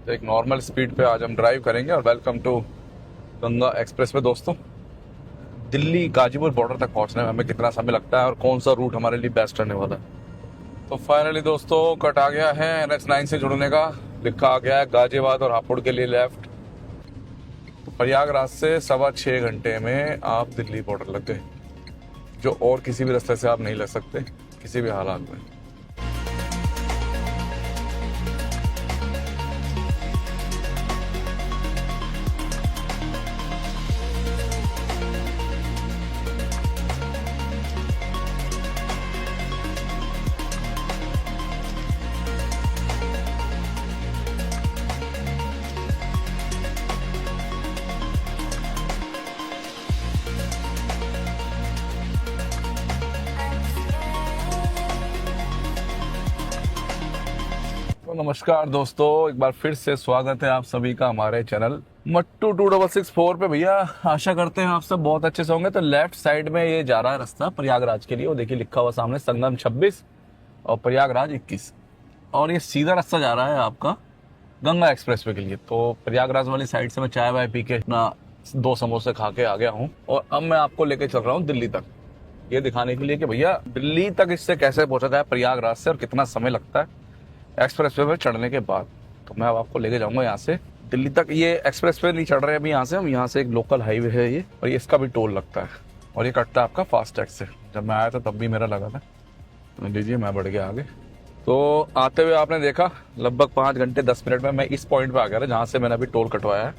तो एक normal speed पे आज हम ड्राइव करेंगे और welcome to Ganga expressway दोस्तों। दिल्ली गाजीपुर बॉर्डर तक पहुंचने में हमें कितना समय लगता है और कौन सा रूट हमारे लिए बेस्ट रहने वाला है। तो फाइनली दोस्तों कट आ गया है NH9 से जुड़ने का। लिखा आ गया है गाजियाबाद और हापुड़ के लिए लेफ्ट। तो प्रयागराज से 6.25 घंटे में आप दिल्ली बॉर्डर लग गए, जो और किसी भी रास्ते से आप नहीं लग सकते किसी भी हालात में। तो नमस्कार दोस्तों, एक बार फिर से स्वागत है आप सभी का हमारे चैनल मट्टू 2664 पे। भैया आशा करते हैं आप सब बहुत अच्छे से होंगे। तो लेफ्ट साइड में ये जा रहा है रास्ता प्रयागराज के लिए, वो देखिए लिखा हुआ सामने संगम 26 और प्रयागराज 21, और ये सीधा रास्ता जा रहा है आपका गंगा एक्सप्रेस वे के लिए। तो प्रयागराज वाली साइड से मैं चाय वाय पी के अपना 2 समोसे खा के आ गया हूँ और अब मैं आपको लेके चल रहा हूँ दिल्ली तक, ये दिखाने के लिए कि भैया दिल्ली तक इससे कैसे पहुंचा जाए प्रयागराज से और कितना समय लगता है एक्सप्रेस वे पर चढ़ने के बाद। तो मैं अब आपको लेके जाऊंगा यहाँ से दिल्ली तक। ये एक्सप्रेस वे नहीं चढ़ रहे अभी यहाँ से हम, यहाँ से एक लोकल हाईवे है ये, और ये इसका भी टोल लगता है और ये कटता है आपका फास्टैग से। जब मैं आया था तब भी मेरा लगा था। तो लीजिए मैं बढ़ गया आगे। तो आते हुए आपने देखा लगभग 5 घंटे 10 मिनट में मैं इस पॉइंट पे आ गया था जहाँ से मैंने अभी टोल कटवाया है।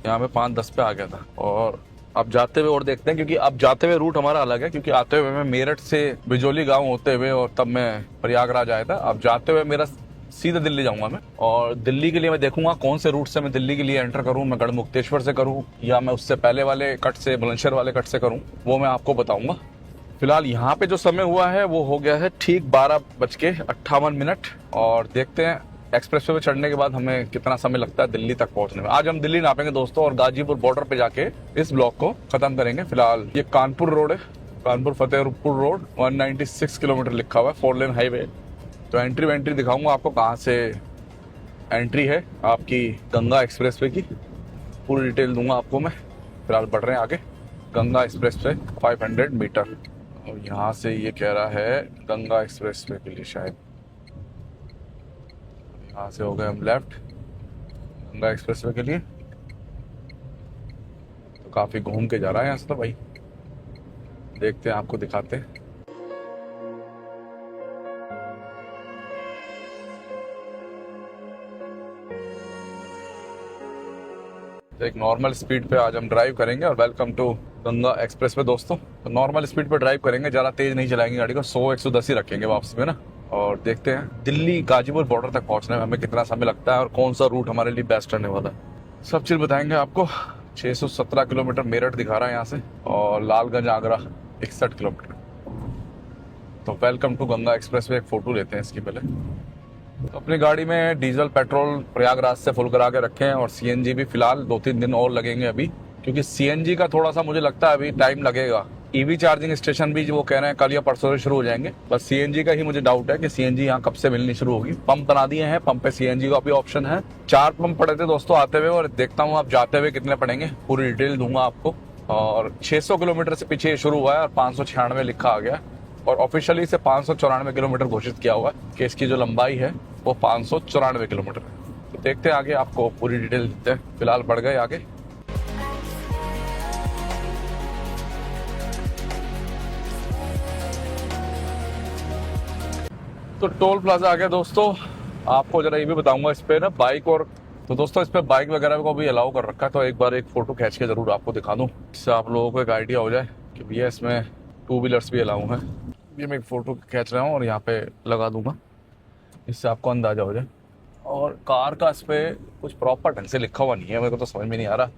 यहाँ पे 5:10 पे आ गया था। और अब जाते हुए और देखते हैं, क्योंकि अब जाते हुए रूट हमारा अलग है, क्योंकि आते हुए मैं मेरठ से बिजोली गांव होते हुए और तब मैं प्रयागराज आया था। अब जाते हुए मेरा सीधा दिल्ली जाऊंगा मैं, और दिल्ली के लिए मैं देखूंगा कौन से रूट से मैं दिल्ली के लिए एंटर करूं। मैं गढ़मुक्तेश्वर से करूं या मैं उससे पहले वाले कट से बुलंदशहर वाले कट से करूं, वो मैं आपको बताऊंगा। फिलहाल यहाँ पे जो समय हुआ है वो हो गया है ठीक 12:58। और देखते हैं एक्सप्रेस वे पे चढ़ने के बाद हमें कितना समय लगता है दिल्ली तक पहुंचने में। आज हम दिल्ली नापेंगे दोस्तों और गाजीपुर बॉर्डर पे जाके इस ब्लॉक को खत्म करेंगे। फिलहाल ये कानपुर रोड है, कानपुर फतेहपुर रोड, 196 किलोमीटर लिखा हुआ है, 4 लेन हाईवे। तो एंट्री वेंट्री दिखाऊंगा आपको कहाँ से एंट्री है आपकी गंगा एक्सप्रेस वे की, पूरी डिटेल दूंगा आपको मैं। फिलहाल बढ़ रहे हैं आगे गंगा एक्सप्रेस वे 500 मीटर, और यहाँ से ये कह रहा है गंगा एक्सप्रेस वे के लिए शायद। यहाँ से हो गए हम लेफ्ट गंगा एक्सप्रेस वे के लिए। तो काफी घूम के जा रहा है यहाँ से, तो भाई देखते हैं आपको दिखाते हैं। तो एक नॉर्मल स्पीड पे आज हम ड्राइव करेंगे और welcome to Ganga expressway दोस्तों। तो नॉर्मल स्पीड पे ड्राइव करेंगे, ज़्यादा तेज नहीं चलाएंगे गाड़ी को, 100-110 ही रखेंगे वापस में ना। और देखते हैं दिल्ली गाजीपुर बॉर्डर तक पहुंचने में हमें कितना समय लगता है और कौन सा रूट हमारे लिए बेस्ट रहने वाला है। सब चीज़ बताएंगे आपको। 617 किलोमीटर मेरठ दिखा रहा है यहाँ से, और लालगंज आगरा 61 किलोमीटर। तो welcome to Ganga expressway, एक फ़ोटो लेते हैं इसकी पहले। तो अपनी गाड़ी में डीजल पेट्रोल प्रयागराज से फुल करा के रखें, और सीएनजी भी फिलहाल 2-3 दिन और लगेंगे अभी, क्योंकि सीएनजी का थोड़ा सा मुझे लगता है अभी टाइम लगेगा। ईवी चार्जिंग स्टेशन भी जो वो कह रहे हैं कल या परसों से शुरू हो जाएंगे, बस सीएनजी का ही मुझे डाउट है कि सीएनजी यहाँ कब से मिलनी शुरू होगी। पंप बना दिए हैं, पंप पे सीएनजी का भी ऑप्शन है। 4 पंप पड़े थे दोस्तों आते हुए, और देखता हूँ आप जाते हुए कितने पड़ेंगे, पूरी डिटेल दूंगा आपको। और 600 किलोमीटर से पीछे शुरू हुआ है और 596 लिखा आ गया, और ऑफिशियली से 594 किलोमीटर घोषित किया हुआ है कि इसकी जो लंबाई है वो 594 किलोमीटर है। तो देखते हैं आगे, आपको पूरी डिटेल देते हैं। फिलहाल बढ़ गए आगे। तो टोल प्लाजा आ गया दोस्तों। आपको जरा ये भी बताऊंगा इस पे ना बाइक और, तो दोस्तों इस पे बाइक वगैरह को भी अलाउ कर रखा है। तो एक बार एक फोटो खींच के जरूर आपको दिखा दूं, इससे आप लोगों को एक आइडिया हो जाए कि भैया इसमें 2 व्हीलर्स भी अलाउ हैं। ये मैं एक फोटो खींच रहा हूँ और यहाँ पे लगा दूंगा, इससे आपको अंदाजा हो जाए। और कार का इस पर कुछ प्रॉपर ढंग से लिखा हुआ नहीं है, मेरे को तो समझ में नहीं आ रहा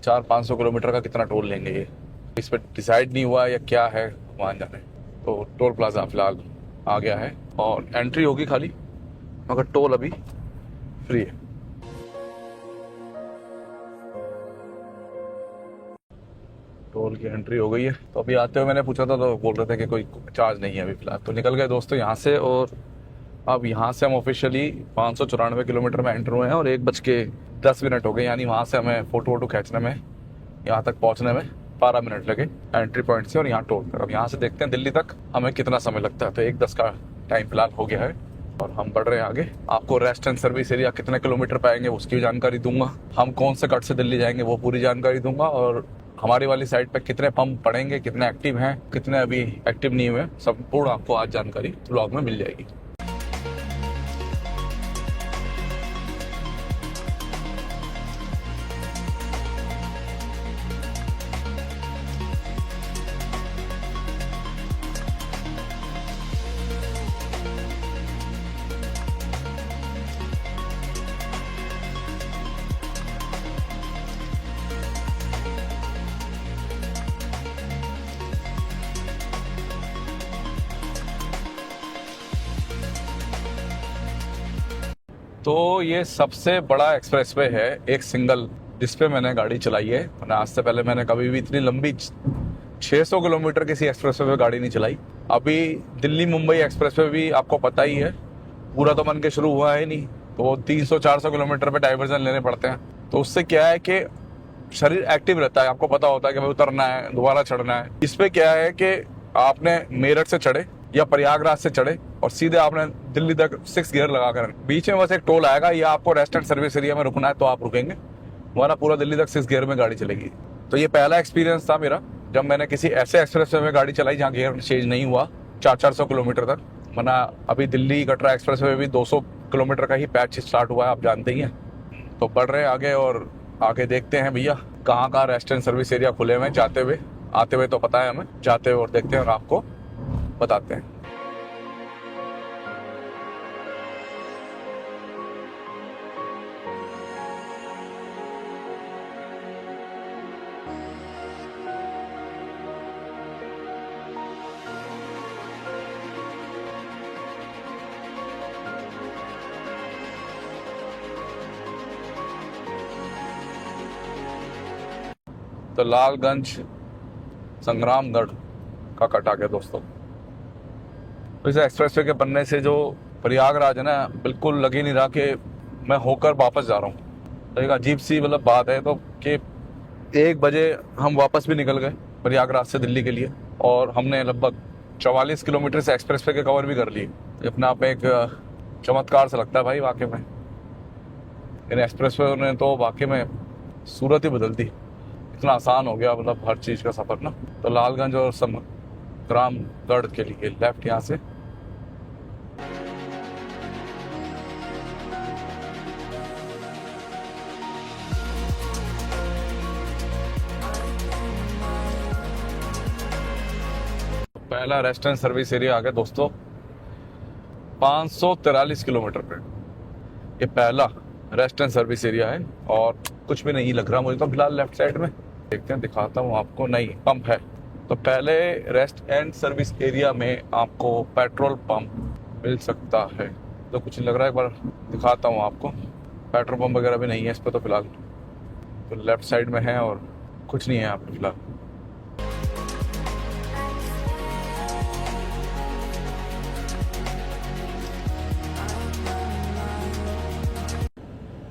400-500 किलोमीटर का कितना टोल लेंगे ये, इस पर डिसाइड नहीं हुआ या क्या है, मान जाने। तो टोल प्लाजा फिलहाल आ गया है और एंट्री होगी खाली, मगर टोल अभी फ्री है। टोल की एंट्री हो गई है। तो अभी आते हुए मैंने पूछा था तो बोल रहे थे कि कोई चार्ज नहीं है अभी फिलहाल। तो निकल गए दोस्तों यहाँ से और अब यहाँ से हम ऑफिशियली 594 किलोमीटर में एंटर हुए हैं और 1:10 हो गए, यानी वहाँ से हमें फोटो वोटो खींचने में, यहाँ तक पहुँचने में 12 मिनट लगे एंट्री पॉइंट से और यहाँ टोल तक। अब यहाँ से देखते हैं दिल्ली तक हमें कितना समय लगता है। तो 1:10 का टाइम फिलहाल हो गया है और हम बढ़ रहे हैं आगे। आपको रेस्ट एंड सर्विस एरिया कितने किलोमीटर पाएंगे उसकी भी जानकारी दूंगा, हम कौन से कट से दिल्ली जाएंगे वो पूरी जानकारी दूंगा, और हमारी वाली साइड पे कितने पंप पड़ेंगे, कितने एक्टिव हैं, कितने अभी एक्टिव नहीं हुए, संपूर्ण आपको आज जानकारी ब्लॉग में मिल जाएगी। तो ये सबसे बड़ा एक्सप्रेसवे है एक सिंगल जिसपे मैंने गाड़ी चलाई है। आज से पहले मैंने कभी भी इतनी लंबी 600 किलोमीटर किसी एक्सप्रेसवे पे गाड़ी नहीं चलाई। अभी दिल्ली मुंबई एक्सप्रेसवे भी आपको पता ही है, पूरा तो बन के शुरू हुआ है नहीं, तो 300-400 किलोमीटर पे डाइवर्जन लेने पड़ते हैं। तो उससे क्या है कि शरीर एक्टिव रहता है, आपको पता होता है कि भाई उतरना है, दोबारा चढ़ना है। इस पे क्या है कि आपने मेरठ से चढ़े या प्रयागराज से चढ़े और सीधे आपने दिल्ली तक 6 गियर लगा कर, बीच में बस एक टोल आएगा या आपको रेस्ट एंड सर्विस एरिया में रुकना है तो आप रुकेंगे, वरना पूरा दिल्ली तक 6 गियर में गाड़ी चलेगी। तो ये पहला एक्सपीरियंस था मेरा जब मैंने किसी ऐसे एक्सप्रेसवे में गाड़ी चलाई जहाँ गियर चेंज नहीं हुआ 400 किलोमीटर तक। वरना अभी दिल्ली कटरा एक्सप्रेसवे में भी 200 किलोमीटर का ही पैच स्टार्ट हुआ है, आप जानते ही हैं। तो बढ़ रहे हैं आगे और आगे देखते हैं भैया कहाँ कहाँ रेस्ट एंड सर्विस एरिया खुले हुए हैं। जाते हुए आते हुए तो पता है हमें, जाते हुए और देखते हैं और आपको बताते हैं। तो लालगंज संग्रामगढ़ का कट आ गया दोस्तों। तो इस एक्सप्रेसवे के बनने से जो प्रयागराज है ना, बिल्कुल लग ही नहीं रहा कि मैं होकर वापस जा रहा हूँ। तो एक अजीब सी मतलब बात है तो कि 1 बजे हम वापस भी निकल गए प्रयागराज से दिल्ली के लिए और हमने लगभग 44 किलोमीटर से एक्सप्रेसवे के कवर भी कर लिए। अपने आप में एक चमत्कार सा लगता है भाई वाकई में। इन एक्सप्रेसवे ने तो वाकई में सूरत ही बदल दी, इतना आसान हो गया मतलब हर चीज़ का सफ़र ना। तो लालगंज और संग्रामगढ़ के लिए लेफ्ट यहाँ से। पहला रेस्ट एंड सर्विस एरिया आ गया दोस्तों 543 किलोमीटर पे। ये पहला रेस्ट एंड सर्विस एरिया है और कुछ भी नहीं लग रहा मुझे तो फिलहाल। लेफ्ट साइड में देखते हैं, दिखाता हूँ आपको, नहीं पंप है। तो पहले रेस्ट एंड सर्विस एरिया में आपको पेट्रोल पंप मिल सकता है, तो कुछ नहीं लग रहा है। एक बार दिखाता हूँ आपको, पेट्रोल पंप वगैरह भी नहीं है इस पर तो फिलहाल। तो लेफ्ट साइड में है और कुछ नहीं है यहाँ पे फिलहाल।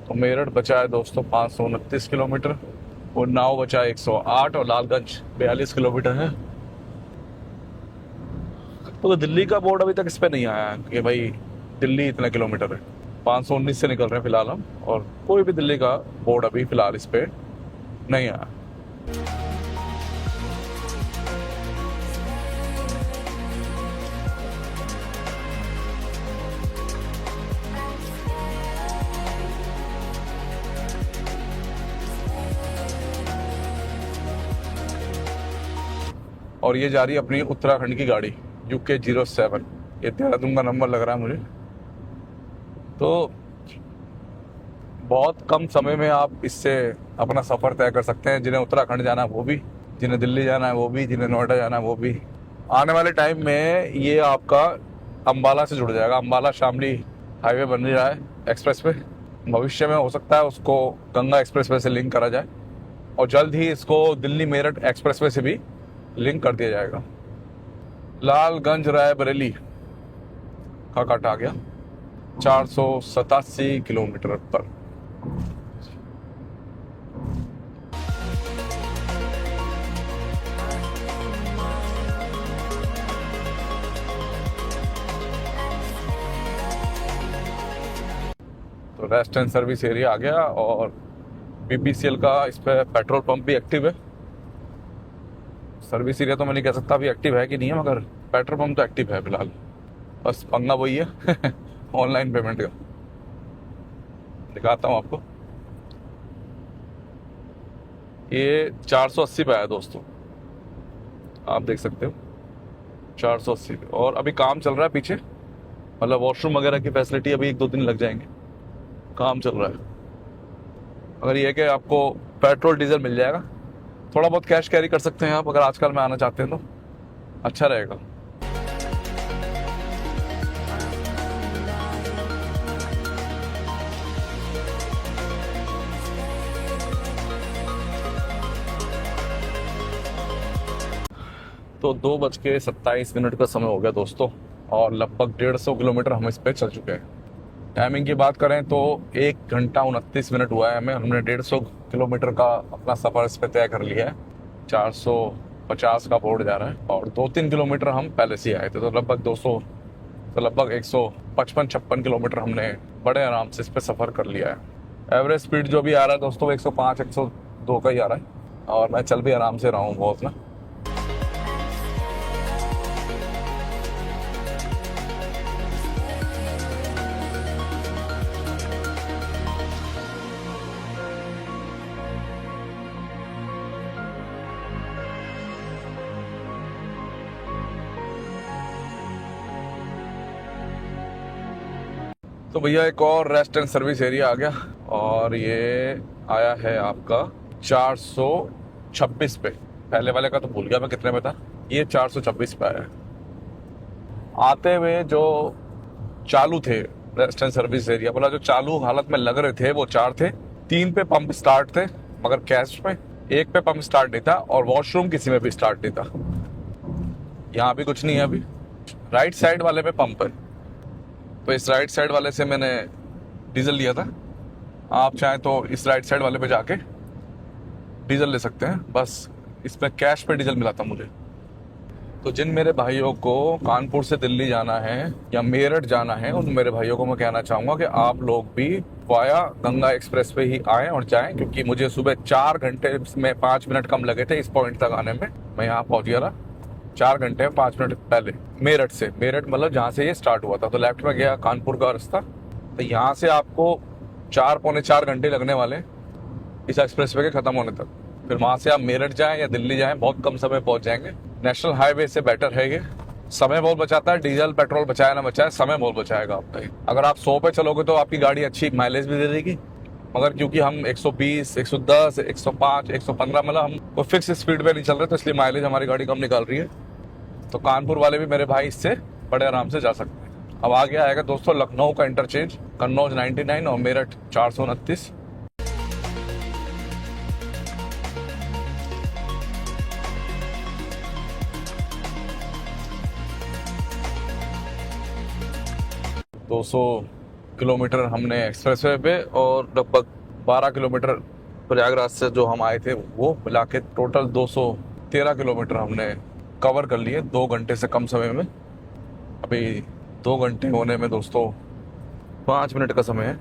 तो मेरठ बचा है दोस्तों 529 किलोमीटर, उन्नाव बचा है 108 और लालगंज 42 किलोमीटर है। तो दिल्ली का बोर्ड अभी तक इस पे नहीं आया कि भाई दिल्ली इतने किलोमीटर है। 519 से निकल रहे हैं फिलहाल हम और कोई भी दिल्ली का बोर्ड अभी फिलहाल इस पे नहीं आया। और ये जा रही है अपनी उत्तराखंड की गाड़ी UK07। ये देहरादून का नंबर लग रहा है मुझे। तो बहुत कम समय में आप इससे अपना सफ़र तय कर सकते हैं। जिन्हें उत्तराखंड जाना है वो भी, जिन्हें दिल्ली जाना है वो भी, जिन्हें नोएडा जाना है वो भी। आने वाले टाइम में ये आपका अम्बाला से जुड़ जाएगा। अम्बाला शामली हाईवे बन रहा है एक्सप्रेसवे, भविष्य में हो सकता है उसको गंगा एक्सप्रेसवे से लिंक करा जाए और जल्द ही इसको दिल्ली मेरठ एक्सप्रेसवे से भी लिंक कर दिया जाएगा। लालगंज रायबरेली का कट आ गया 487 किलोमीटर पर। तो रेस्ट एंड सर्विस एरिया आ गया और बीपीसीएल का इस पे पेट्रोल पंप भी एक्टिव है। सर्विस एरिया तो मैं नहीं कह सकता अभी एक्टिव है कि नहीं है, मगर पेट्रोल पंप तो एक्टिव है फिलहाल। बस पंगा वही है ऑनलाइन पेमेंट का। दिखाता हूँ आपको, ये 480 पे आया दोस्तों, आप देख सकते हो 480 पे। और अभी काम चल रहा है पीछे, मतलब वॉशरूम वगैरह की फैसिलिटी अभी 1-2 दिन लग जाएंगे, काम चल रहा है। अगर ये है कि आपको पेट्रोल डीजल मिल जाएगा, थोड़ा बहुत कैश कैरी कर सकते हैं आप अगर आजकल में आना चाहते हैं तो अच्छा रहेगा। तो 2:27 का समय हो गया दोस्तों और लगभग 150 किलोमीटर हम इस पे चल चुके हैं। टाइमिंग की बात करें तो 1 घंटा 29 मिनट हुआ है हमें। हमने 150 किलोमीटर का अपना सफ़र इस पे तय कर लिया है। 450 का बोर्ड जा रहा है और 2-3 किलोमीटर हम पहले से आए थे, तो लगभग 155-56 किलोमीटर हमने बड़े आराम से इस पे सफ़र कर लिया है। एवरेज स्पीड जो भी आ रहा है दोस्तों 105-102 का ही आ रहा है और मैं चल भी आराम से रहा हूँ बहुत ना। तो भैया एक और रेस्ट एंड सर्विस एरिया आ गया और ये आया है आपका 426 पे। पहले वाले का तो भूल गया मैं कितने में था, ये 426 पे आया है। आते हुए जो चालू थे रेस्ट एंड सर्विस एरिया, बोला जो चालू हालत में लग रहे थे वो 4 थे। 3 पे पंप स्टार्ट थे मगर कैश में, 1 पे पंप स्टार्ट नहीं था और वॉशरूम किसी में भी स्टार्ट नहीं था। यहाँ भी कुछ नहीं है अभी। राइट साइड वाले पे पंप है, तो इस राइट साइड वाले से मैंने डीजल लिया था। आप चाहें तो इस राइट साइड वाले पे जाके डीजल ले सकते हैं, बस इसमें कैश पे डीजल मिला था मुझे। तो जिन मेरे भाइयों को कानपुर से दिल्ली जाना है या मेरठ जाना है, उन मेरे भाइयों को मैं कहना चाहूँगा कि आप लोग भी वाया गंगा एक्सप्रेस पे ही आएँ और जाएँ, क्योंकि मुझे सुबह 4 घंटे में 5 मिनट कम लगे थे इस पॉइंट तक आने में। मैं यहाँ पहुँच गया था 4 घंटे 5 मिनट पहले मेरठ से। मेरठ मतलब जहाँ से ये स्टार्ट हुआ था, तो लेफ्ट में गया कानपुर का रास्ता, तो यहाँ से आपको 4-4.25 घंटे लगने वाले इस एक्सप्रेस वे के खत्म होने तक। फिर वहाँ से आप मेरठ जाएं या दिल्ली जाएं, बहुत कम समय पहुँच जाएंगे। नेशनल हाईवे से बेटर है ये, समय बहुत बचाता है। डीजल पेट्रोल बचाए ना बचाए, समय बहुत बचाएगा आपका। अगर आप 100 पे चलोगे तो आपकी गाड़ी अच्छी माइलेज भी दे देगी, मगर क्योंकि हम 120, 110, 105, 115 मतलब हम कोई फिक्स स्पीड पे नहीं चल रहे, तो इसलिए माइलेज हमारी गाड़ी कम निकाल रही है। तो कानपुर वाले भी मेरे भाई इससे बड़े आराम से जा सकते हैं। अब आगे आएगा दोस्तों लखनऊ का इंटरचेंज, कन्नौज 99 और मेरठ 429। दो 200 किलोमीटर हमने एक्सप्रेसवे पे और लगभग 12 किलोमीटर प्रयागराज से जो हम आए थे वो मिला के टोटल 213 किलोमीटर हमने कवर कर लिए 2 घंटे से कम समय में। अभी 2 घंटे होने में दोस्तों 5 मिनट का समय है।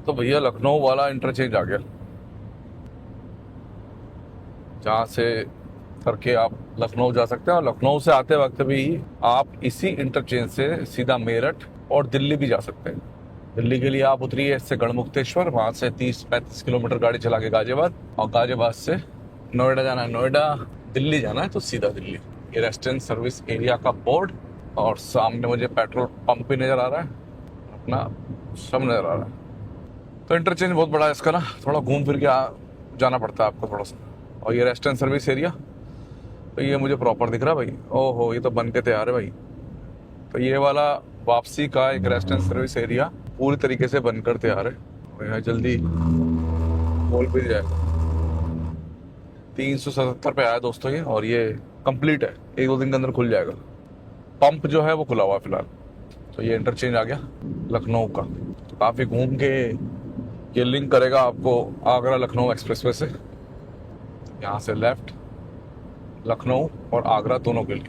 तो भैया लखनऊ वाला इंटरचेंज आ गया, जहाँ से करके आप लखनऊ जा सकते हैं और लखनऊ से आते वक्त भी आप इसी इंटरचेंज से सीधा मेरठ और दिल्ली भी जा सकते हैं। दिल्ली के लिए आप उतरिए इससे गढ़मुक्तेश्वर, वहाँ से 30-35 किलोमीटर गाड़ी चला के गाजियाबाद, और गाजियाबाद से नोएडा जाना है नोएडा, दिल्ली जाना है तो सीधा दिल्ली। ये रेस्ट एंड सर्विस एरिया का बोर्ड और सामने मुझे पेट्रोल पंप भी नज़र आ रहा है, अपना सब नज़र आ रहा है। तो इंटरचेंज बहुत बड़ा है इसका ना, थोड़ा घूम फिर के जाना पड़ता है आपको थोड़ा सा। और ये रेस्ट एंड सर्विस एरिया तो ये मुझे प्रॉपर दिख रहा है भाई। ओहो, ये तो बन के तैयार है भाई। तो ये वाला वापसी का एक रेस्ट एंड सर्विस एरिया पूरी तरीके से बनकर तैयार है और यहाँ जल्दी खोल भी जाएगा। 377 पे आया दोस्तों ये, और ये कंप्लीट है, 1-2 दिन के अंदर खुल जाएगा। पंप जो है वो खुला हुआ है फिलहाल। तो ये इंटरचेंज आ गया लखनऊ का। तो काफ़ी घूम के ये लिंक करेगा आपको आगरा लखनऊ एक्सप्रेसवे से। यहाँ से लेफ्ट लखनऊ और आगरा दोनों के लिए।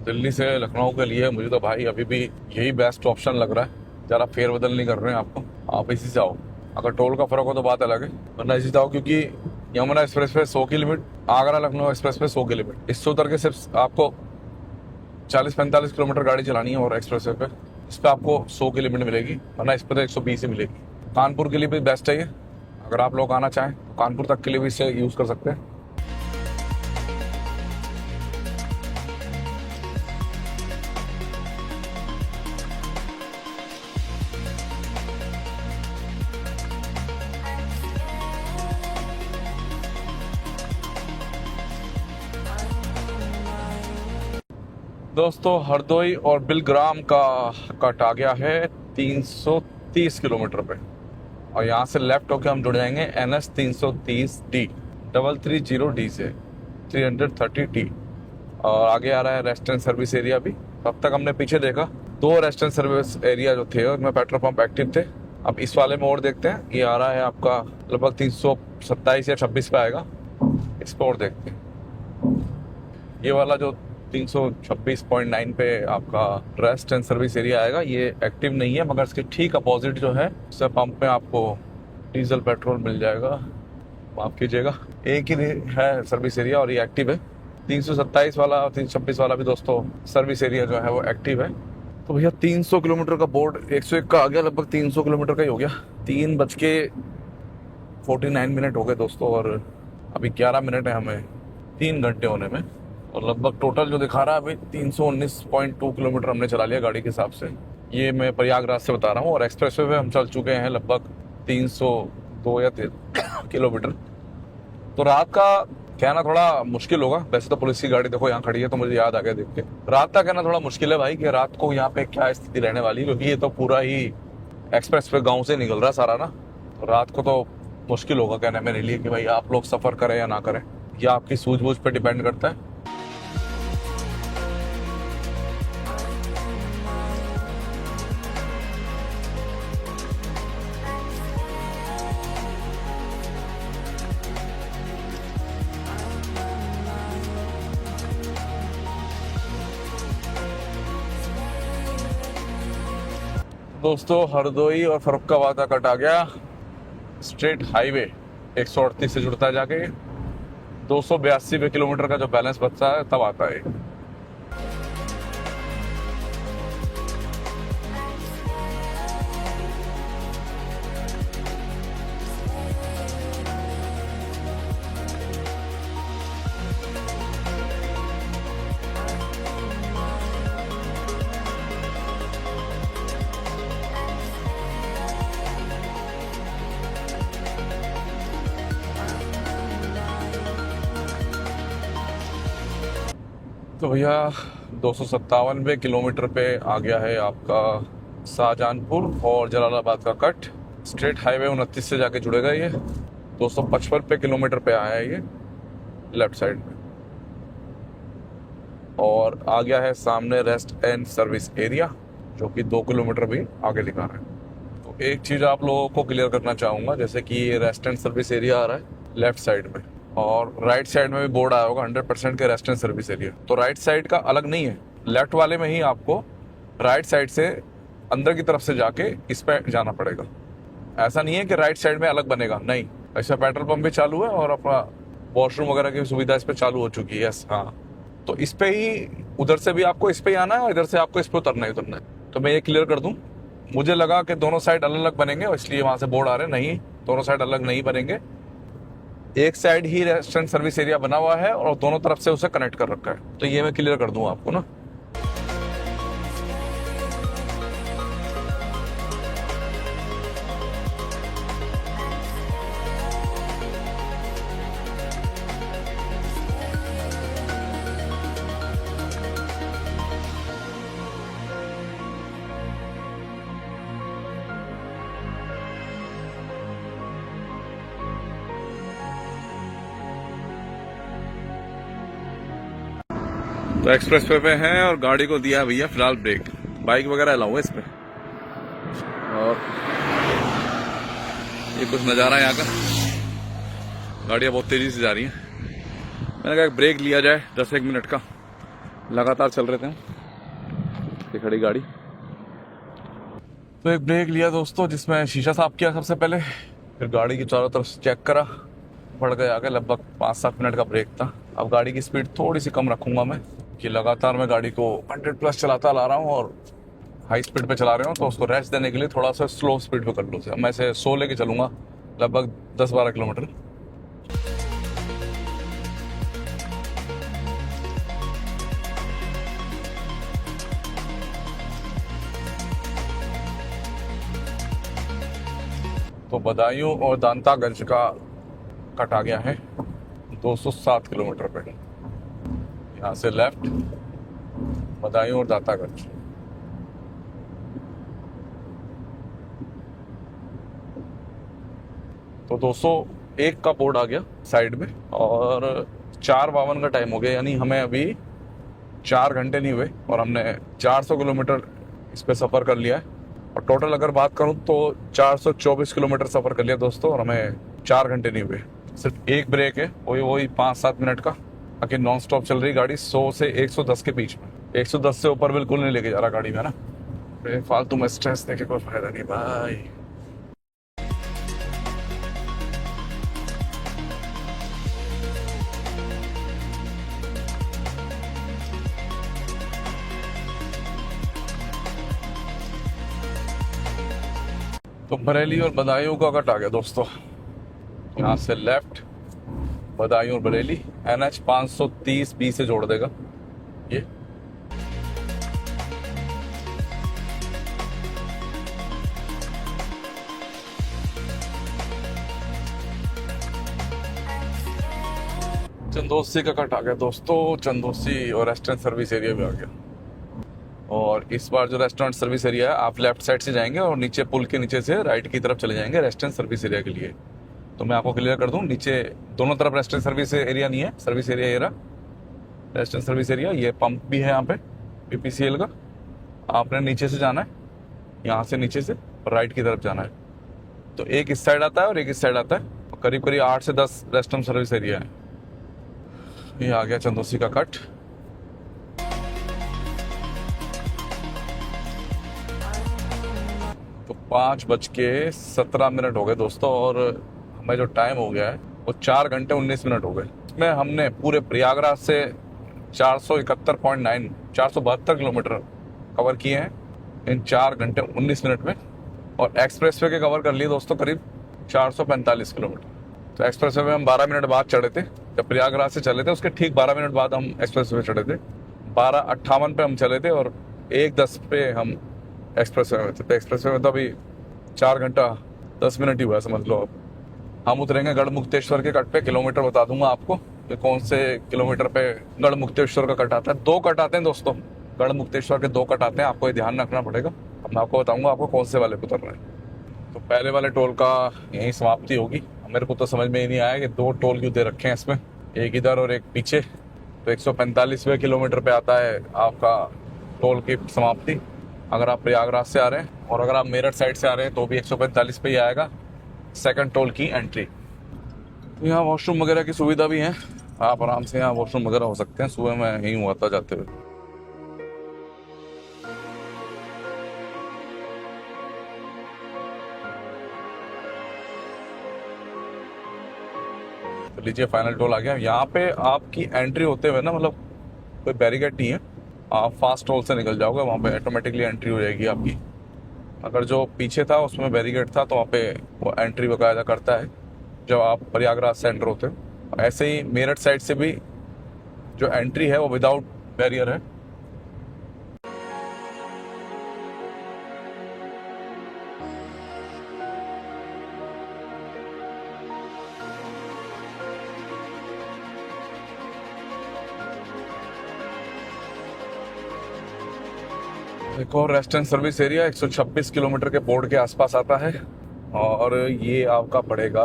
दिल्ली से लखनऊ के लिए मुझे तो भाई अभी भी यही बेस्ट ऑप्शन लग रहा है। ज़रा फेरबदल नहीं कर रहे हैं आपको, आप इसी से आओ। अगर टोल का फर्क हो तो बात अलग है, वरना इसी से आओ, क्योंकि यमुना एक्सप्रेस पे 100 की लिमिट, आगरा लखनऊ एक्सप्रेस पे 100 की लिमिट। इससे उतर के सिर्फ आपको 40-45 किलोमीटर गाड़ी चलानी है, और एक्सप्रेस वे पे इस पर आपको 100 की लिमिट मिलेगी, वरना इस पर तो 120 ही मिलेगी। कानपुर के लिए भी बेस्ट है ये। अगर आप लोग आना चाहें तो कानपुर तक के लिए भी इसे यूज़ कर सकते हैं। दोस्तों हरदोई और बिलग्राम का कट आ गया है 330 किलोमीटर पे, और यहाँ से लेफ्ट होके हम जुड़ जाएंगे NS 330D 330D से 330T। और आगे आ रहा है रेस्टोरेंट सर्विस एरिया भी। तब तक हमने पीछे देखा 2 रेस्टोरेंट सर्विस एरिया जो थे उनमें पेट्रोल पंप एक्टिव थे। अब इस वाले में और देखते हैं, ये आ रहा है आपका लगभग 327 या 26 पे आएगा। इस पर और देखते हैं। ये वाला जो 326.9 पे आपका रेस्ट एंड सर्विस एरिया आएगा, ये एक्टिव नहीं है, मगर इसके ठीक अपोजिट जो है उस पंप में आपको डीजल पेट्रोल मिल जाएगा। माफ कीजिएगा, एक ही है सर्विस एरिया और ये एक्टिव है। 327 वाला और 326 वाला भी दोस्तों सर्विस एरिया जो है वो एक्टिव है। तो भैया 300 किलोमीटर का बोर्ड 101 का आ गया, लगभग 300 किलोमीटर का ही हो गया। 3:49 हो गए दोस्तों, और अभी 11 मिनट है हमें 3 घंटे होने में। और लगभग टोटल जो दिखा रहा है अभी 319.2 किलोमीटर हमने चला लिया गाड़ी के हिसाब से। ये मैं प्रयागराज से बता रहा हूँ, और एक्सप्रेसवे पे हम चल चुके हैं लगभग 302 या 3 किलोमीटर। तो रात का कहना थोड़ा मुश्किल होगा। वैसे तो पुलिस की गाड़ी देखो यहाँ खड़ी है, तो मुझे याद आ गया देख के। रात का कहना थोड़ा मुश्किल है भाई कि रात को यहाँ पे क्या स्थिति रहने वाली, क्योंकि ये तो पूरा ही एक्सप्रेसवे गाँव से निकल रहा सारा ना। तो रात को तो मुश्किल होगा कहना मेरे लिए कि भाई आप लोग सफ़र करें या ना करें, या आपकी सूझबूझ पे डिपेंड करता है। दोस्तों हरदोई और फर्रुखाबाद का कट आ गया। स्ट्रेट हाईवे 138 से जुड़ता है जाके 282 किलोमीटर का जो बैलेंस बचता है तब आता है। तो भैया 257 किलोमीटर पे आ गया है आपका शाहजहानपुर और जलालाबाद का कट। स्ट्रेट हाईवे 29 से जाके जुड़ेगा ये। 255 किलोमीटर पे आया है ये लेफ्ट साइड में, और आ गया है सामने रेस्ट एंड सर्विस एरिया जो कि 2 किलोमीटर भी आगे दिखा रहा है। तो एक चीज़ आप लोगों को क्लियर करना चाहूँगा, जैसे कि ये रेस्ट एंड सर्विस एरिया आ रहा है लेफ्ट साइड में, और राइट साइड में भी बोर्ड आया होगा 100% के रेस्ट एंड सर्विस एरिया। तो राइट साइड का अलग नहीं है, लेफ्ट वाले में ही आपको राइट साइड से अंदर की तरफ से जाके इस पे जाना पड़ेगा। ऐसा नहीं है कि राइट साइड में अलग बनेगा, नहीं। ऐसा पेट्रोल पंप भी चालू है और अपना वॉशरूम वगैरह की सुविधा इस पे चालू हो चुकी है। यस, हाँ। तो इस पे ही, उधर से भी आपको इस पे ही आना है और इधर से आपको इस पे उतरना है। तो मैं ये क्लियर कर दूं, मुझे लगा कि दोनों साइड अलग अलग बनेंगे, इसलिए वहां से बोर्ड आ रहे। नहीं, दोनों साइड अलग नहीं बनेंगे। एक साइड ही रेस्टोरेंट सर्विस एरिया बना हुआ है और दोनों तरफ से उसे कनेक्ट कर रखा है। तो ये मैं क्लियर कर दूं आपको ना। तो एक्सप्रेस वे पे हैं और गाड़ी को दिया है भैया फिलहाल ब्रेक। बाइक वगैरह अलाउ है इस पे। और ये कुछ नज़ारा है यहाँ का। गाड़ियाँ बहुत तेज़ी से जा रही हैं। मैंने कहा ब्रेक लिया जाए 10-1 मिनट का। लगातार चल रहे थे ये खड़ी गाड़ी। तो एक ब्रेक लिया दोस्तों, जिसमें शीशा साफ किया सबसे पहले, फिर गाड़ी की चारों तरफ चेक करा। बढ़ गया आगे, लगभग 5-7 मिनट का ब्रेक था। अब गाड़ी की स्पीड थोड़ी सी कम रखूंगा मैं, कि लगातार मैं गाड़ी को 100+ चलाता ला रहा हूँ और हाई स्पीड पे चला रहे हूँ, तो उसको रेस्ट देने के लिए थोड़ा सा स्लो स्पीड पे कर लूँ। मैं इसे 100 लेके चलूँगा लगभग 10-12 किलोमीटर। तो बदायूं और दांतागंज का कट आ गया है 207 किलोमीटर पे। यहाँ से लेफ्ट बदायूं और दांतागंज। तो 201 का बोर्ड आ गया साइड में और 4:52 का टाइम हो गया, यानी हमें अभी 4 घंटे नहीं हुए और हमने 400 किलोमीटर इस पे सफ़र कर लिया है। और टोटल अगर बात करूं तो 424 किलोमीटर सफ़र कर लिया दोस्तों, और हमें 4 घंटे नहीं हुए। सिर्फ एक ब्रेक है, वही 5-7 मिनट का। बाकी नॉन स्टॉप चल रही गाड़ी 100 से 110 के बीच में। 110 से ऊपर बिल्कुल नहीं लेके जा रहा गाड़ी में ना। फालतू में स्ट्रेस देके कोई फायदा नहीं भाई। तो बरेली और बदायूं का कट आ गया दोस्तों। यहाँ से लेफ्ट बदायूं और बरेली NH 530B से जोड़ देगा ये। चंदोसी का कट आ गया दोस्तों। चंदोसी और रेस्टोरेंट सर्विस एरिया भी आ गया। और इस बार जो रेस्टोरेंट सर्विस एरिया है, आप लेफ्ट साइड से जाएंगे और नीचे पुल के नीचे से राइट की तरफ चले जाएंगे रेस्टोरेंट सर्विस एरिया के लिए। तो मैं आपको क्लियर कर दूं, नीचे दोनों तरफ रेस्टोरेंट सर्विस एरिया नहीं है, सर्विस एरिया ये रहा रेस्टोरेंट सर्विस एरिया। ये पंप भी है यहाँ पे PPCL का। आपने नीचे से जाना है, यहाँ से नीचे से राइट की तरफ जाना है। तो एक इस साइड आता है और एक इस साइड आता है। करीब करीब 8 से 10 रेस्टोरेंट सर्विस एरिया है। ये आ गया चंदोसी का कट। तो 5:17 हो गए दोस्तों, और हमें जो टाइम हो गया है वो 4 घंटे 19 मिनट हो गए। इसमें हमने पूरे प्रयागराज से 472 किलोमीटर कवर किए हैं इन 4 घंटे 19 मिनट में। और एक्सप्रेस वे के कवर कर लिए दोस्तों करीब 445 किलोमीटर। तो एक्सप्रेस वे में हम 12 मिनट बाद चढ़े थे। जब प्रयागराज से चले थे उसके ठीक 12 मिनट बाद हम एक्सप्रेस वे चढ़े थे। 12:58 पे हम चले थे और 1:10 पे हम एक्सप्रेस वे में थे। तो एक्सप्रेस वे में तो अभी 4 घंटा 10 मिनट ही हुआ समझ लो। अब हम उतरेंगे गढ़मुक्तेश्वर के कट पे। किलोमीटर बता दूंगा आपको कि कौन से किलोमीटर पे गढ़मुक्तेश्वर का कट आता है। 2 कट आते हैं दोस्तों, गढ़मुक्तेश्वर के 2 कट आते हैं। आपको ये ध्यान रखना पड़ेगा। अब मैं आपको बताऊंगा आपको कौन से वाले पे उतरना है। तो पहले वाले टोल का यहीं समाप्ति होगी। मेरे को तो समझ में ही नहीं आया कि 2 टोल क्यों दे रखे हैं इसमें, एक इधर और एक पीछे। तो 145वें किलोमीटर पे आता है आपका टोल की समाप्ति अगर आप प्रयागराज से आ रहे हैं। और अगर आप मेरठ साइड से आ रहे हैं तो भी 145 पे ही आएगा सेकंड टोल की एंट्री। यहाँ वॉशरूम वगैरह की सुविधा भी है, आप आराम से यहाँ वॉशरूम वगैरह हो सकते हैं। सुबह में यहीं हुआ था जाते हुए। तो लीजिए फाइनल टोल आ गया। यहाँ पे आपकी एंट्री होते हुए ना, मतलब कोई बैरिकेड नहीं है, आप फास्ट टोल से निकल जाओगे। वहाँ पे ऑटोमेटिकली एंट्री हो जाएगी आपकी। अगर जो पीछे था उसमें बैरिकेड था तो वहाँ पे वो एंट्री बाकायदा करता है जब आप प्रयागराज से एंटर होते हो। ऐसे ही मेरठ साइड से भी जो एंट्री है वो विदाउट बैरियर है। एक और रेस्टोरेंट सर्विस एरिया 126 किलोमीटर के बोर्ड के आसपास आता है और ये आपका पड़ेगा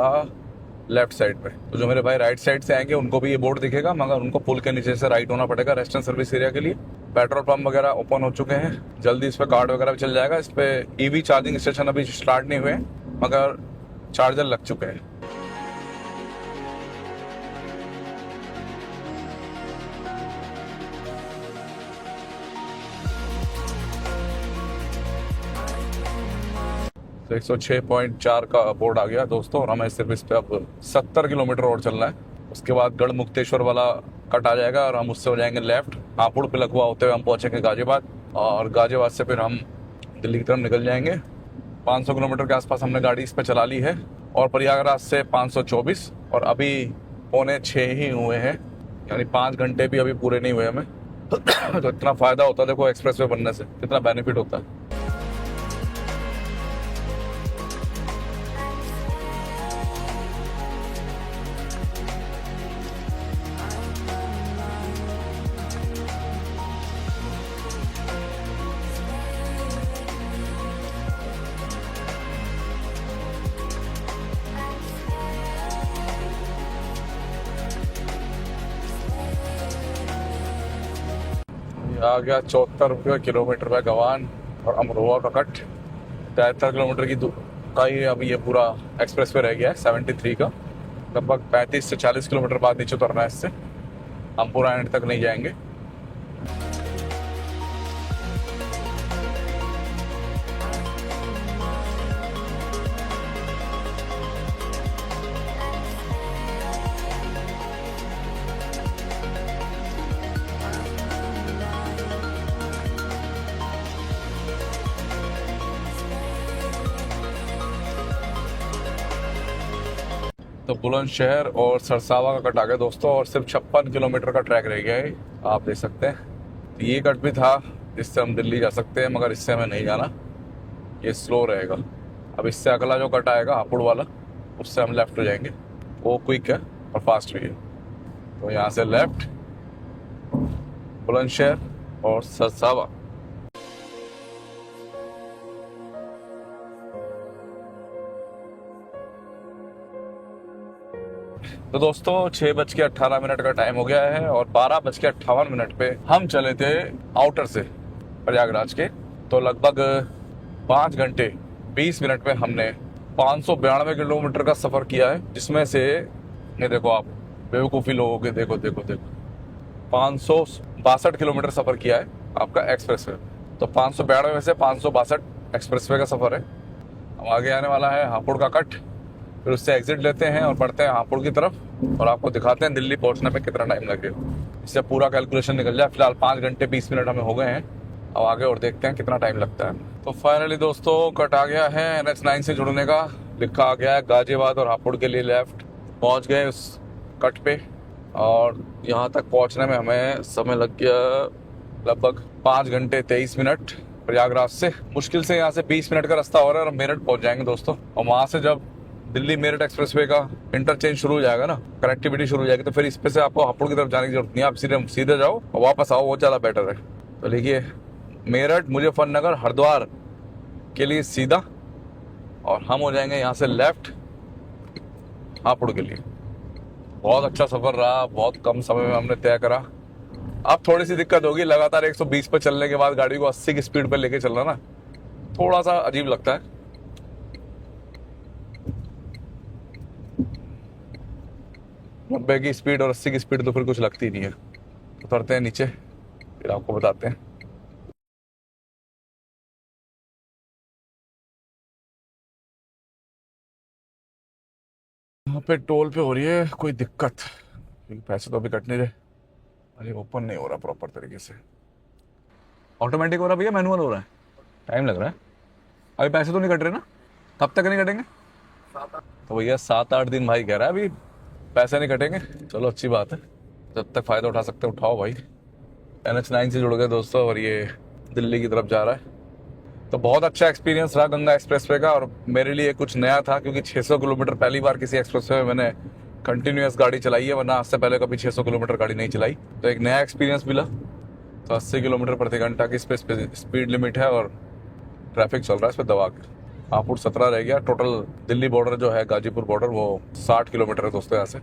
लेफ्ट साइड पे। तो जो मेरे भाई राइट साइड से आएंगे उनको भी ये बोर्ड दिखेगा, मगर उनको पुल के नीचे से राइट होना पड़ेगा रेस्ट एंड सर्विस एरिया के लिए। पेट्रोल पंप वगैरह ओपन हो चुके हैं, जल्दी इस पे कार्ड वगैरह भी चल जाएगा। इस पे ईवी चार्जिंग स्टेशन अभी स्टार्ट नहीं हुए मगर चार्जर लग चुके हैं। तो 106.4 का बोर्ड आ गया दोस्तों, और हमें सिर्फ इस पे अब 70 किलोमीटर और चलना है। उसके बाद गढ़मुक्तेश्वर वाला कट आ जाएगा और हम उससे हो जाएंगे लेफ्ट। हापुड़ पे लगवा होते हुए हम पहुंचेंगे गाजियाबाद, और गाजियाबाद से फिर हम दिल्ली की तरफ निकल जाएंगे। 500 किलोमीटर के आसपास हमने गाड़ी इस पे चला ली है, और प्रयागराज से 524, और अभी 5:45 ही हुए हैं, यानी 5 घंटे भी अभी पूरे नहीं हुए हमें। तो इतना फायदा होता है देखो एक्सप्रेस वे बनने से, कितना बेनिफिट होता है। आ गया 74 रुपये किलोमीटर पे गवान और अमरोहा का कट। 73 किलोमीटर का ही अभी ये पूरा एक्सप्रेस वे रह गया है 73 का। लगभग 35 से 40 किलोमीटर बाद नीचे उतरना है इससे, हम पूरा एंड तक नहीं जाएंगे। तो बुलंदशहर और सरसावा का कट आ गया दोस्तों, और सिर्फ 56 किलोमीटर का ट्रैक रह गया है, आप देख सकते हैं। तो ये कट भी था, इससे हम दिल्ली जा सकते हैं, मगर इससे हमें नहीं जाना, ये स्लो रहेगा। अब इससे अगला जो कट आएगा हापुड़ वाला, उससे हम लेफ्ट हो जाएंगे, वो क्विक है और फास्ट भी है। तो यहाँ से लेफ्ट बुलंदशहर और सरसावा। तो दोस्तों 6:18 का टाइम हो गया है, और 12:58 पे हम चले थे आउटर से प्रयागराज के। तो लगभग 5 घंटे 20 मिनट में हमने 592 किलोमीटर का सफर किया है, जिसमें से ये देखो आप बेवकूफ़ी लोगों के, देखो देखो देखो 562 किलोमीटर सफर किया है आपका एक्सप्रेस वे। तो 592 में से 562 एक्सप्रेस वे का सफर है। अब आगे आने वाला है हापुड़ का कट, फिर उससे एग्जिट लेते हैं और बढ़ते हैं हापुड़ की तरफ, और आपको दिखाते हैं दिल्ली पहुंचने में कितना टाइम लगेगा। इससे पूरा कैलकुलेशन निकल जाए। फिलहाल 5 घंटे 20 मिनट हमें हो गए हैं, अब आगे और देखते हैं कितना टाइम लगता है। तो फाइनली दोस्तों कट आ गया है NH9 से जुड़ने का, लिखा आ गया है गाजियाबाद और हापुड़ के लिए लेफ्ट। पहुंच गए उस कट पे, और यहाँ तक पहुँचने में हमें समय लग गया लगभग 5 घंटे 23 मिनट। प्रयागराज से मुश्किल से यहाँ से 20 मिनट का रास्ता हो रहा है, और मेरठ पहुँच जाएंगे दोस्तों। और वहाँ से जब दिल्ली मेरठ एक्सप्रेसवे का इंटरचेंज शुरू हो जाएगा ना, कनेक्टिविटी शुरू हो जाएगी, तो फिर इस पे से आपको हापुड़ की तरफ जाने की जरूरत नहीं है, आप सीधे जाओ और वापस आओ, वो ज़्यादा बेटर है। तो लिखिए मेरठ, मुजफ्फरनगर, हरिद्वार के लिए सीधा, और हम हो जाएंगे यहाँ से लेफ्ट हापुड़ के लिए। बहुत अच्छा सफर रहा, बहुत कम समय में हमने तय करा। अब थोड़ी सी दिक्कत होगी, लगातार 120 पे चलने के बाद गाड़ी को 80 की स्पीड पे लेके चलना ना, थोड़ा सा अजीब लगता है। 90 की स्पीड और 80 की स्पीड तो फिर कुछ लगती नहीं है। उतरते हैं नीचे, फिर आपको बताते हैं। यहाँ पे टोल पे हो रही है कोई दिक्कत, क्योंकि पैसे तो अभी कट नहीं रहे। अरे ओपन नहीं हो रहा प्रॉपर तरीके से। ऑटोमेटिक हो रहा भैया, मैनुअल हो रहा है? टाइम लग रहा है। अभी पैसे तो नहीं कट रहे ना? कब तक नहीं कटेंगे? तो भैया 7-8 दिन भाई कह रहा है, अभी पैसे नहीं कटेंगे। चलो अच्छी बात है, जब तक फायदा उठा सकते उठाओ भाई। NH9 से जुड़ गए दोस्तों, और ये दिल्ली की तरफ जा रहा है। तो बहुत अच्छा एक्सपीरियंस रहा गंगा एक्सप्रेसवे का, और मेरे लिए कुछ नया था, क्योंकि 600 किलोमीटर पहली बार किसी एक्सप्रेसवे में मैंने कंटिन्यूस गाड़ी चलाई है, वरना आज से पहले कभी 600 किलोमीटर गाड़ी नहीं चलाई। तो एक नया एक्सपीरियंस मिला। तो 80 किलोमीटर प्रति घंटा की स्पीड लिमिट है, और ट्रैफिक चल रहा है इस पर दबा के। हापुड़ 17 रह गया। टोटल दिल्ली बॉर्डर जो है, गाजीपुर बॉर्डर, वो 60 किलोमीटर है दोस्तों यहाँ से।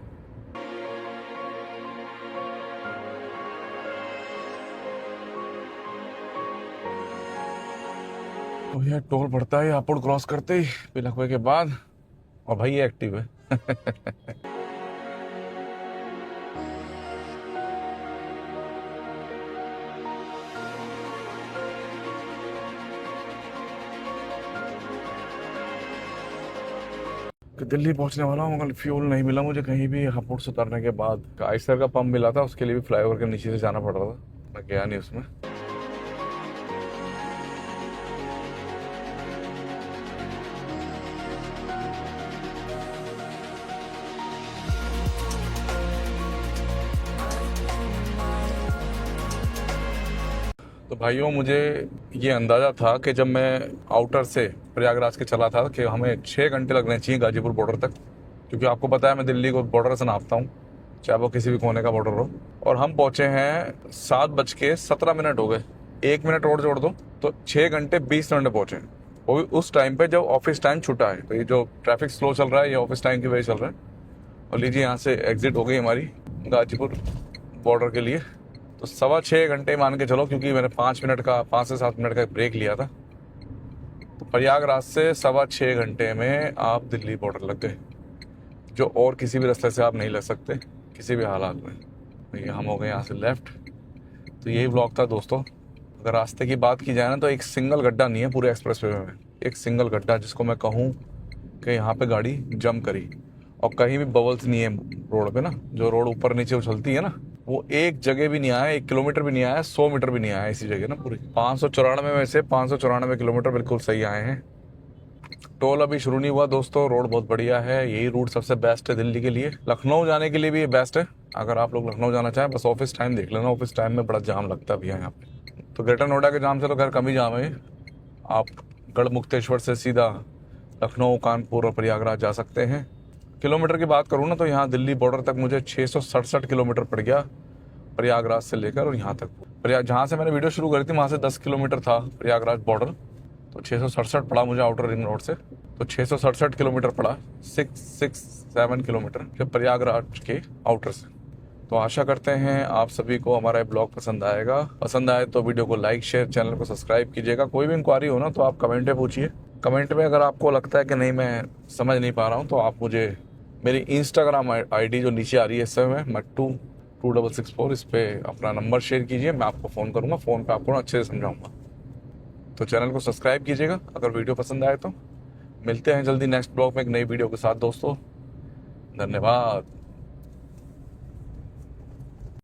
तो यह टोल पड़ता है हापुड़ क्रॉस करते ही पिलखवे के बाद। और भाई ये एक्टिव है। कि दिल्ली पहुंचने वाला हूँ, मगर फ्यूल नहीं मिला मुझे कहीं भी। हापुड़ से उतरने के बाद आइसर का पंप मिला था, उसके लिए भी फ्लाईओवर के नीचे से जाना पड़ रहा था, मैं गया नहीं उसमें। तो भाइयों, मुझे ये अंदाज़ा था कि जब मैं आउटर से प्रयागराज के चला था कि हमें 6 घंटे लगने चाहिए गाजीपुर बॉर्डर तक, क्योंकि आपको पता है मैं दिल्ली को बॉर्डर से नापता हूँ, चाहे वो किसी भी कोने का बॉर्डर हो। और हम पहुँचे हैं 7:17 हो गए, 1 मिनट और जोड़ दो तो 6 घंटे 20 मिनट में पहुँचे। वो भी उस टाइम पे जब ऑफिस टाइम छूटा है। तो ये जो ट्रैफिक स्लो चल रहा है, ये ऑफिस टाइम की वजह चल रहा है। और लीजिए, यहाँ से एग्जिट हो गई हमारी गाजीपुर बॉर्डर के लिए। तो 6.25 घंटे मान के चलो, क्योंकि मैंने 5 से 7 मिनट का ब्रेक लिया था। तो प्रयागराज से 6.25 घंटे में आप दिल्ली बॉर्डर लग गए, जो और किसी भी रास्ते से आप नहीं लग सकते किसी भी हालात में। भैया हम हो गए यहाँ से लेफ्ट। तो यही ब्लॉग था दोस्तों। अगर रास्ते की बात की जाए ना, तो एक सिंगल गड्ढा नहीं है पूरे एक्सप्रेसवे में। एक सिंगल गड्ढा जिसको मैं कहूँ कि यहाँ पे गाड़ी जम करी। और कहीं भी बबल्स नहीं है रोड पे ना, जो रोड ऊपर नीचे उछलती है ना, वो एक जगह भी नहीं आया, 1 किलोमीटर भी नहीं आया, 100 मीटर भी नहीं आया इसी जगह ना पूरी। 594 में से 594 किलोमीटर बिल्कुल सही आए हैं। टोल अभी शुरू नहीं हुआ दोस्तों। रोड बहुत बढ़िया है, यही रूट सबसे बेस्ट है दिल्ली के लिए। लखनऊ जाने के लिए भी ये बेस्ट है। अगर आप लोग लखनऊ जाना चाहें, बस ऑफिस टाइम देख लेना, ऑफिस टाइम में बड़ा जाम लगता है भैया यहाँ पे। तो ग्रेटर नोएडा के जाम से तो खैर कम ही जाम है। आप गढ़मुक्तेश्वर से सीधा लखनऊ, कानपुर और प्रयागराज जा सकते हैं। किलोमीटर की बात करूँ ना, तो यहाँ दिल्ली बॉर्डर तक मुझे 667 किलोमीटर पड़ गया, प्रयागराज से लेकर और यहाँ तक। जहाँ से मैंने वीडियो शुरू करी थी वहाँ से 10 किलोमीटर था प्रयागराज बॉर्डर, तो 667 पड़ा मुझे आउटर रिंग रोड से। तो 667 किलोमीटर पड़ा, 667 किलोमीटर जब प्रयागराज के आउटर से। तो आशा करते हैं आप सभी को हमारा ब्लॉग पसंद आएगा। पसंद आए तो वीडियो को लाइक, शेयर, चैनल को सब्सक्राइब कीजिएगा। कोई भी इंक्वायरी हो ना, तो आप कमेंट में पूछिए। कमेंट में अगर आपको लगता है कि नहीं मैं समझ नहीं पा रहा हूँ, तो आप मुझे मेरी इंस्टाग्राम आईडी जो नीचे आ रही है इस समय मट्टू2664, इस पर अपना नंबर शेयर कीजिए, मैं आपको फ़ोन करूँगा। फ़ोन पे आपको अच्छे से समझाऊँगा। तो चैनल को सब्सक्राइब कीजिएगा अगर वीडियो पसंद आए तो। मिलते हैं जल्दी नेक्स्ट ब्लॉग में एक नई वीडियो के साथ दोस्तों। धन्यवाद।